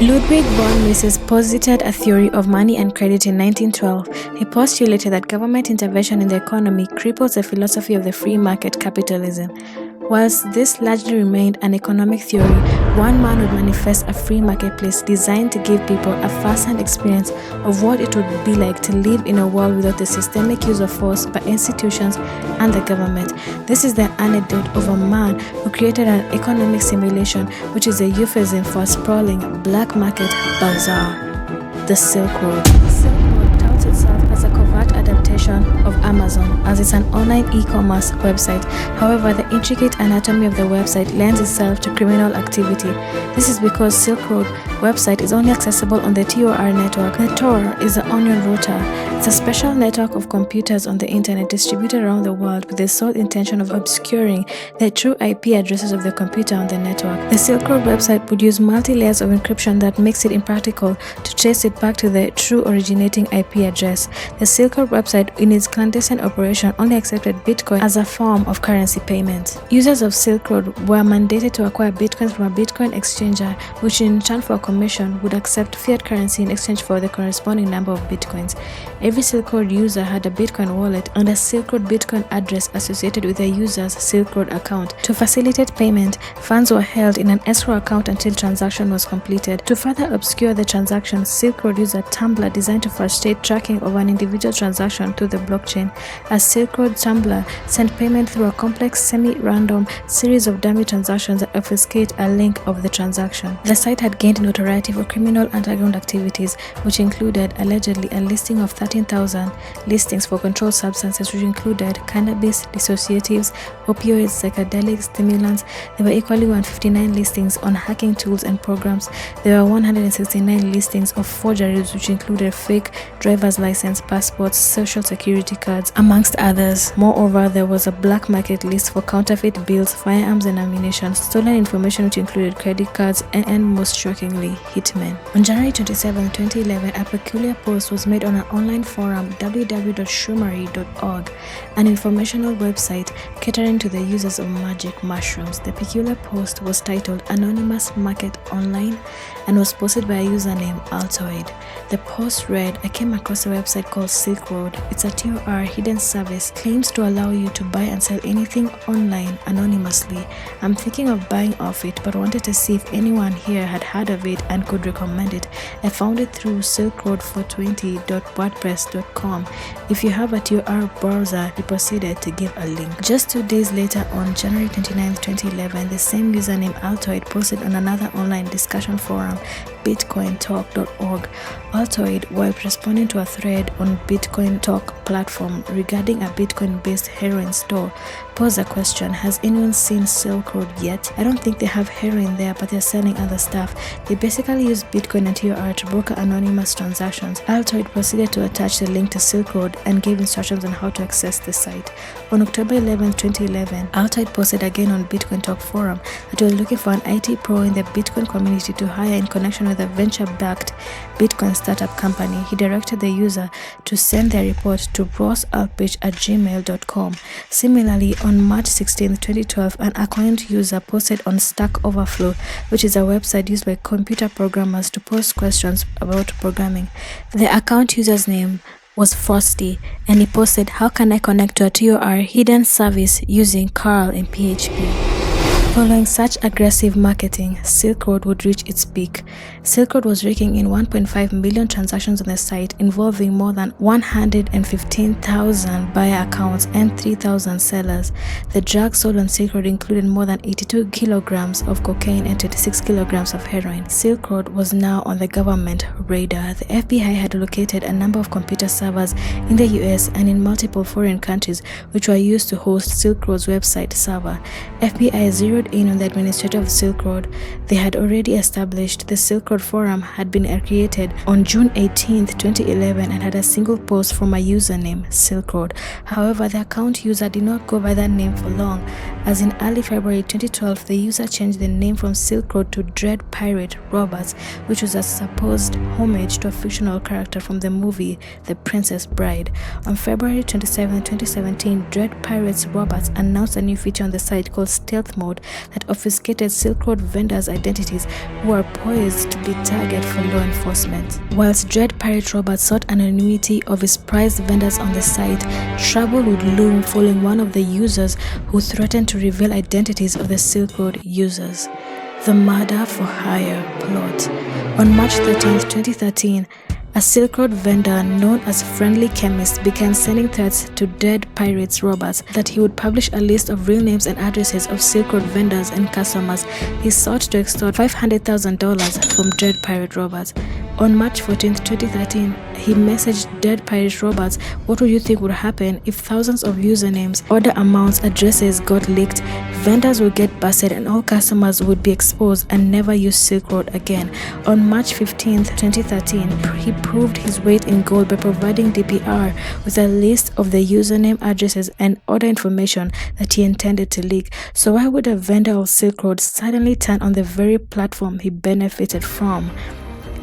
Ludwig von Mises posited a theory of money and credit in 1912. He postulated that government intervention in the economy cripples the philosophy of the free market capitalism. Whilst this largely remained an economic theory, one man would manifest a free marketplace designed to give people a first-hand experience of what it would be like to live in a world without the systemic use of force by institutions and the government. This is the anecdote of a man who created an economic simulation, which is a euphemism for a sprawling black market bazaar, the Silk Road. Silk Road touts itself as a covert adaptation of Amazon, as it's an online e-commerce website. However, the intricate anatomy of the website lends itself to criminal activity. This is because Silk Road website is only accessible on the TOR network. The TOR is the onion router. It's a special network of computers on the internet distributed around the world with the sole intention of obscuring the true IP addresses of the computer on the network. The Silk Road website would use multi-layers of encryption that makes it impractical to trace it back to the true originating IP address. The Silk Road website, in its clandestine operation, only accepted Bitcoin as a form of currency payment. Users of Silk Road were mandated to acquire Bitcoins from a Bitcoin exchanger, which in return for a commission would accept fiat currency in exchange for the corresponding number of Bitcoins. Every Silk Road user had a Bitcoin wallet and a Silk Road Bitcoin address associated with the user's Silk Road account. To facilitate payment, funds were held in an escrow account until transaction was completed. To further obscure the transaction, Silk Road used a tumbler designed to frustrate tracking of an individual transaction to the blockchain. A Silk Road tumbler sent payment through a complex semi-random series of dummy transactions that obfuscate a link of the transaction. The site had gained notoriety for criminal underground activities, which included allegedly a listing of 13,000 listings for controlled substances, which included cannabis, dissociatives, opioids, psychedelics, stimulants. There were equally 159 listings on hacking tools and programs. There were 169 listings of forgeries, which included fake driver's license, passports, social security cards, amongst others. Moreover, there was a black market list for counterfeit bills, firearms and ammunition, stolen information which included credit cards, and most shockingly, hitmen. On January 27, 2011, a peculiar post was made on an online forum, www.shumari.org, an informational website catering to the users of magic mushrooms. The peculiar post was titled Anonymous Market Online and was posted by a user named Altoid. The post read, I came across a website called Silk Road. It's a TOR hidden service, claims to allow you to buy and sell anything online anonymously. I'm thinking of buying off it, but wanted to see if anyone here had heard of it and could recommend it. I found it through silkroad420.wordpress.com. If you have a TOR browser, he proceeded to give a link. Just 2 days later, on January 29, 2011, the same username Altoid posted on another online discussion forum, bitcointalk.org. Altoid, while responding to a thread on Bitcoin Talk platform regarding a Bitcoin-based heroin store, posed a question, has anyone seen Silk Road yet? I don't think they have heroin there, but they're selling other stuff. They basically use Bitcoin and TOR to broker anonymous transactions. Altoid proceeded to attach the link to Silk Road and gave instructions on how to access the site. On October 11, 2011, Altoid posted again on Bitcoin Talk forum that he was looking for an IT pro in the Bitcoin community to hire in connection with a venture-backed Bitcoin startup company. He directed the user to send their report to rossulbricht@gmail.com. Similarly, on March 16, 2012, an account user posted on Stack Overflow, which is a website used by computer programmers to post questions about programming. The account user's name was Frosty, and he posted, how can I connect to a TOR hidden service using curl in PHP? Following such aggressive marketing, Silk Road would reach its peak. Silk Road was raking in 1.5 million transactions on the site, involving more than 115,000 buyer accounts and 3,000 sellers. The drugs sold on Silk Road included more than 82 kilograms of cocaine and 26 kilograms of heroin. Silk Road was now on the government radar. The FBI had located a number of computer servers in the US and in multiple foreign countries, which were used to host Silk Road's website server. FBI zeroed in on the administrator of Silk Road. They had already established the Silk Road forum had been created on June 18, 2011 and had a single post from a user named Silk Road. However, the account user did not go by that name for long. as in early February 2012, the user changed the name from Silk Road to Dread Pirate Roberts, which was a supposed homage to a fictional character from the movie The Princess Bride. On February 27, 2017, Dread Pirates Roberts announced a new feature on the site called Stealth Mode that obfuscated Silk Road vendors' identities who are poised to be target for law enforcement. Whilst Dread Pirate Roberts sought anonymity of his prized vendors on the site, trouble would loom following one of the users who threatened to reveal identities of the Silk Road users. The murder for hire plot. On March 13, 2013, a Silk Road vendor known as Friendly Chemist began sending threats to Dread Pirates Roberts that he would publish a list of real names and addresses of Silk Road vendors and customers. He sought to extort $500,000 from Dread Pirate Roberts. On March 14, 2013, he messaged Dread Pirate Roberts, "What would you think would happen if thousands of usernames, order amounts, addresses got leaked? Vendors would get busted and all customers would be exposed and never use Silk Road again." On March 15, 2013, he proved his weight in gold by providing DPR with a list of the username, addresses, and other information that he intended to leak. So why would a vendor of Silk Road suddenly turn on the very platform he benefited from?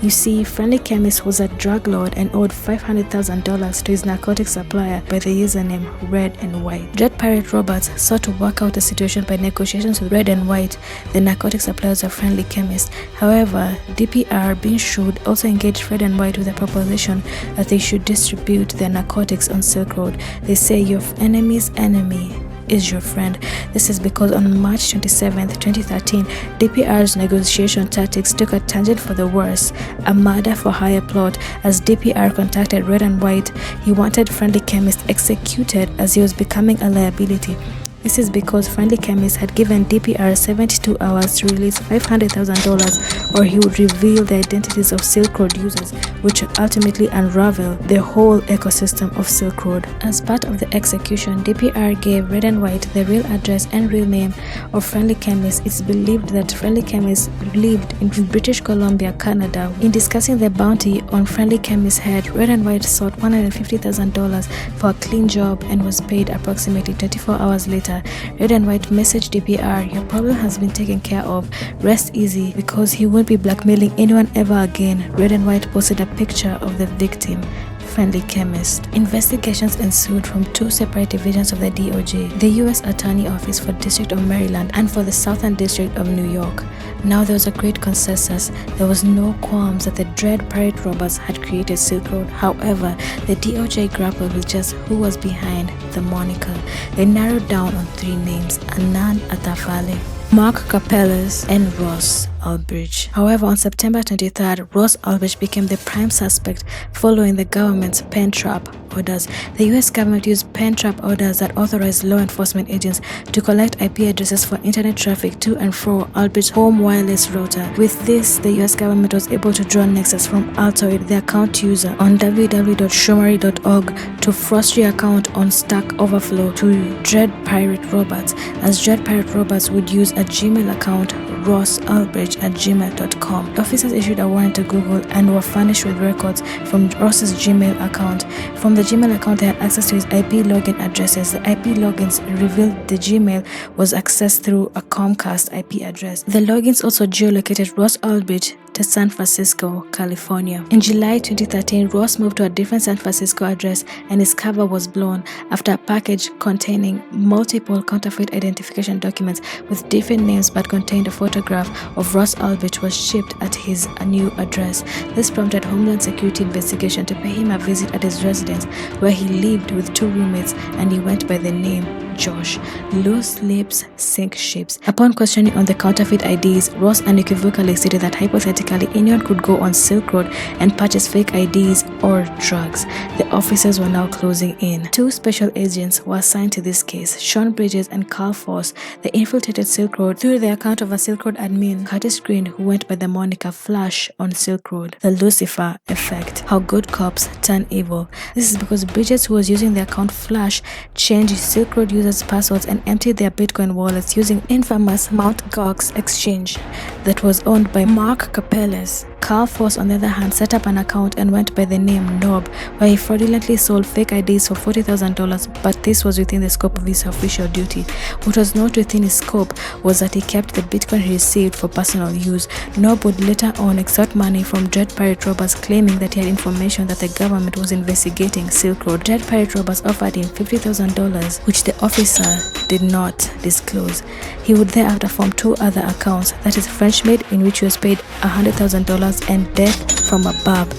You see, Friendly Chemist was a drug lord and owed $500,000 to his narcotics supplier by the username Red and White. Dread Pirate Roberts sought to work out the situation by negotiations with Red and White, the narcotics suppliers of Friendly Chemist. However, DPR, being shrewd, also engaged Red and White with a proposition that they should distribute their narcotics on Silk Road. They say your enemy's enemy is your friend. This is because on March 27, 2013, DPR's negotiation tactics took a tangent for the worse, a murder for hire plot. As DPR contacted Red and White, he wanted Friendly Chemist executed as he was becoming a liability. This is because Friendly Chemist had given DPR 72 hours to release $500,000 or he would reveal the identities of Silk Road users, which would ultimately unravel the whole ecosystem of Silk Road. As part of the execution, DPR gave Red and White the real address and real name of Friendly Chemist. It's believed that Friendly Chemist lived in British Columbia, Canada. In discussing the bounty on Friendly Chemist's head, Red and White sought $150,000 for a clean job and was paid approximately 24 hours later. Red and White messaged DPR, "Your problem has been taken care of. Rest easy because he won't be blackmailing anyone ever again." Red and White posted a picture of the victim, Friendly Chemist. Investigations ensued from two separate divisions of the DOJ, the U.S. Attorney Office for District of Maryland and for the Southern District of New York. Now there was a great consensus. There was no qualms that the Dread Pirate Roberts had created Silk Road. However, the DOJ grappled with just who was behind the moniker. They narrowed down on three names: Anand Atafale, Mark Capellas, and Ross Ulbricht. However, on September 23rd, Ross Ulbricht became the prime suspect following the government's pen trap orders. The US government used pen trap orders that authorized law enforcement agents to collect IP addresses for internet traffic to and fro Ulbricht's home wireless router. With this, the US government was able to draw nexus from Altoid, the account user, on www.shumari.org, to Frosty account on Stack Overflow, to Dread Pirate Roberts, as Dread Pirate Roberts would use a Gmail account, rossulbricht@gmail.com. Officers issued a warrant to Google and were furnished with records from Ross's Gmail account. From the Gmail account, they had access to his IP login addresses. The IP logins revealed the Gmail was accessed through a Comcast IP address. The logins also geolocated Ross Ulbricht to San Francisco, California. In July 2013, Ross moved to a different San Francisco address and his cover was blown after a package containing multiple counterfeit identification documents with different names but contained a photograph of Ross Ulbricht was shipped at his new address. This prompted Homeland Security investigation to pay him a visit at his residence, where he lived with two roommates and he went by the name Josh. Loose lips sink ships. Upon questioning on the counterfeit IDs, Ross unequivocally stated that hypothetically anyone could go on Silk Road and purchase fake IDs or drugs. The officers were now closing in. Two special agents were assigned to this case, Sean Bridges and Carl Force. They infiltrated Silk Road through the account of a Silk Road admin, Curtis Green, who went by the moniker Flash on Silk Road. The Lucifer effect. How good cops turn evil. This is because Bridges, who was using the account Flash, changed Silk Road users' passwords and emptied their Bitcoin wallets using infamous Mt. Gox exchange that was owned by Mark Capellas. Carl Foss, on the other hand, set up an account and went by the name Nob, where he fraudulently sold fake IDs for $40,000, but this was within the scope of his official duty. What was not within his scope was that he kept the Bitcoin he received for personal use. Nob would later on extort money from Dread Pirate robbers, claiming that he had information that the government was investigating Silk Road. Dread Pirate robbers offered him $50,000, which the officer did not disclose. He would thereafter form two other accounts, that is French-made, in which he was paid $100,000, and Death from Above,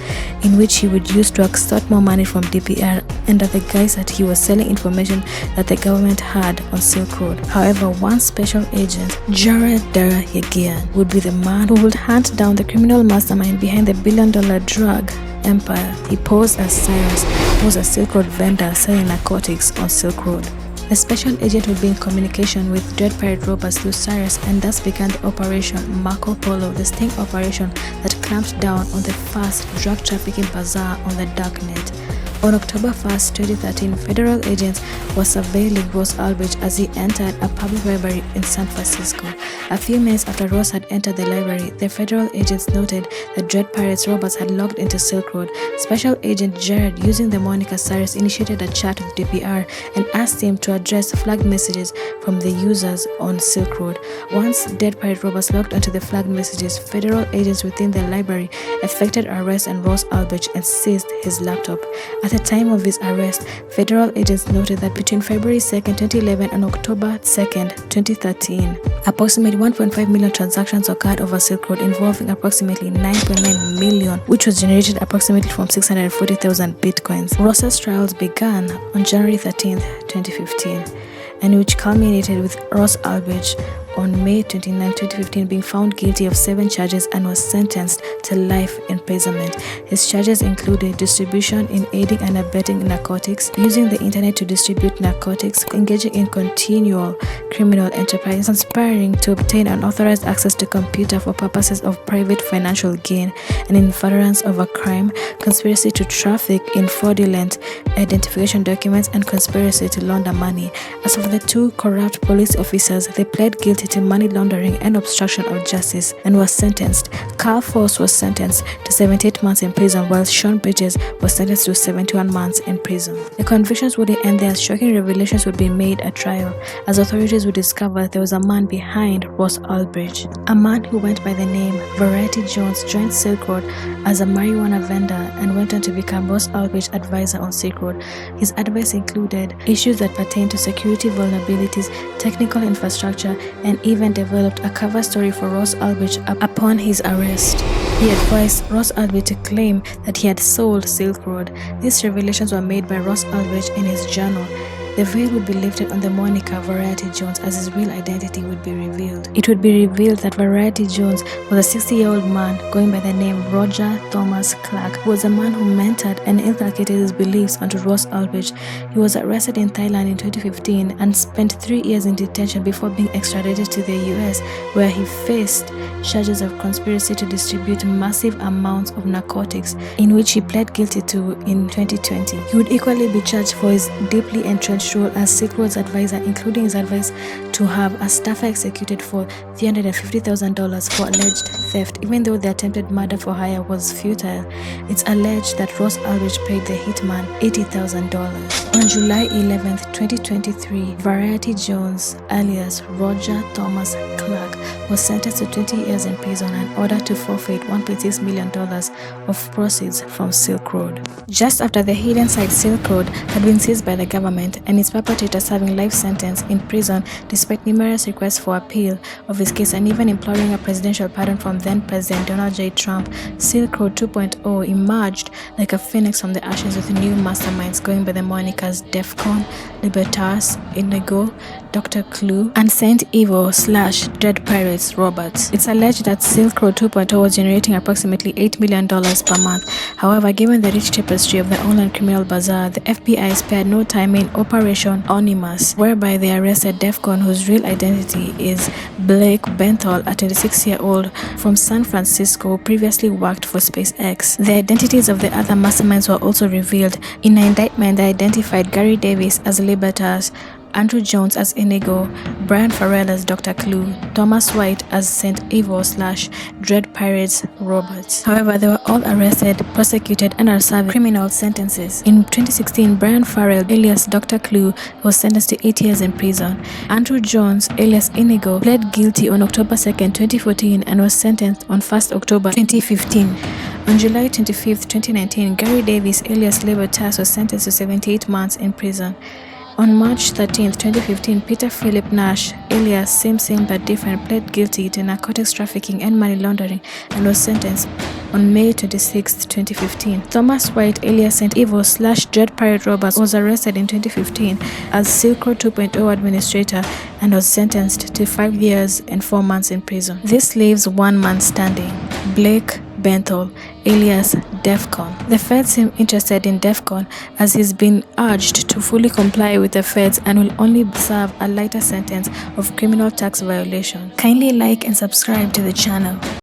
in which he would use to extort more money from DPR under the guise that he was selling information that the government had on Silk Road. However, one special agent, Jared Darayagian, would be the man who would hunt down the criminal mastermind behind the billion-dollar drug empire. He posed as Cyrus, who was a Silk Road vendor selling narcotics on Silk Road. The special agent would be in communication with Dread Pirate robbers through Cyrus, and thus began the Operation Marco Polo, the sting operation that clamped down on the first drug trafficking bazaar on the Darknet. On October 1st, 2013, federal agents were surveilling Ross Ulbricht as he entered a public library in San Francisco. A few minutes after Ross had entered the library, the federal agents noted that Dread Pirates robbers had logged into Silk Road. Special Agent Jared, using the moniker Cyrus, initiated a chat with DPR and asked him to address flagged messages from the users on Silk Road. Once Dread Pirate robbers logged onto the flagged messages, federal agents within the library effected arrest on Ross Ulbricht and seized his laptop. At the time of his arrest, federal agents noted that between February 2nd, 2011 and October 2nd, 2013, approximately 1.5 million transactions occurred over Silk Road, involving approximately 9.9 million, which was generated approximately from 640,000 bitcoins. Ross's trials began on January 13th, 2015, and which culminated with Ross Ulbricht on May 29, 2015, being found guilty of 7 charges and was sentenced to life imprisonment. His charges included distribution in aiding and abetting narcotics, using the internet to distribute narcotics, engaging in continual criminal enterprise, conspiring to obtain unauthorized access to computer for purposes of private financial gain, and in furtherance of a crime, conspiracy to traffic in fraudulent identification documents, and conspiracy to launder money. As for the 2 corrupt police officers, they pled guilty to money laundering and obstruction of justice and was sentenced. Carl Foss was sentenced to 78 months in prison, while Sean Bridges was sentenced to 71 months in prison. The convictions wouldn't end there, as shocking revelations would be made at trial, as authorities would discover there was a man behind Ross Ulbricht. A man who went by the name Variety Jones joined Silk Road as a marijuana vendor and went on to become Ross Ulbricht's advisor on Silk Road. His advice included issues that pertain to security vulnerabilities, technical infrastructure, and even developed a cover story for Ross Ulbricht upon his arrest. He advised Ross Ulbricht to claim that he had sold Silk Road. These revelations were made by Ross Ulbricht in his journal. The veil would be lifted on the moniker Variety Jones, as his real identity would be revealed. It would be revealed that Variety Jones was a 60-year-old man going by the name Roger Thomas Clark, who was a man who mentored and inculcated his beliefs onto Ross Ulbricht. He was arrested in Thailand in 2015 and spent 3 years in detention before being extradited to the US, where he faced charges of conspiracy to distribute massive amounts of narcotics, in which he pled guilty to in 2020. He would equally be charged for his deeply entrenched role as Silk Road's advisor, including his advice to have a staffer executed for $350,000 for alleged theft. Even though the attempted murder for hire was futile, it's alleged that Ross Ulbricht paid the hitman $80,000. On July 11, 2023, Variety Jones, alias Roger Thomas Clark, was sentenced to 20 years in prison and ordered to forfeit $1.6 million of proceeds from Silk Road. Just after the hidden site Silk Road had been seized by the government and its perpetrator serving life sentence in prison despite numerous requests for appeal of his case and even imploring a presidential pardon from then-President Donald J. Trump, Silk Road 2.0 emerged like a phoenix from the ashes with new masterminds going by the monikers Defcon, Libertas, Indigo, Dr. Clue, and Saint Evil / Dread Pirates Roberts. It's alleged that Silk Road 2.0 was generating approximately $8 million per month. However, given the rich tapestry of the online criminal bazaar, the FBI spared no time in Operation Onimus, whereby they arrested Defcon, whose real identity is Blake Benthal, a 26-year-old from San Francisco who previously worked for SpaceX. The identities of the other masterminds were also revealed. In an indictment, they identified Gary Davis as Libertas, Andrew Jones as Inigo, Brian Farrell as Dr. Clue, Thomas White as St. Evil/Dread Pirates Roberts. However, they were all arrested, prosecuted, and are serving criminal sentences. In 2016, Brian Farrell, alias Dr. Clue, was sentenced to 8 years in prison. Andrew Jones, alias Inigo, pled guilty on October 2nd, 2014 and was sentenced on 1st October 2015. On July 25, 2019, Gary Davis, alias Labor Tass, was sentenced to 78 months in prison. On March 13, 2015, Peter Philip Nash, alias Same But Different, pled guilty to narcotics trafficking and money laundering and was sentenced on May 26, 2015. Thomas White, alias St. Evil/Dread Pirate Roberts, was arrested in 2015 as Silk Road 2.0 administrator and was sentenced to 5 years and 4 months in prison. This leaves one man standing, Blake Benthall, alias Defcon. The feds seem interested in Defcon as he's been urged to fully comply with the feds and will only serve a lighter sentence of criminal tax violation. Kindly like and subscribe to the channel.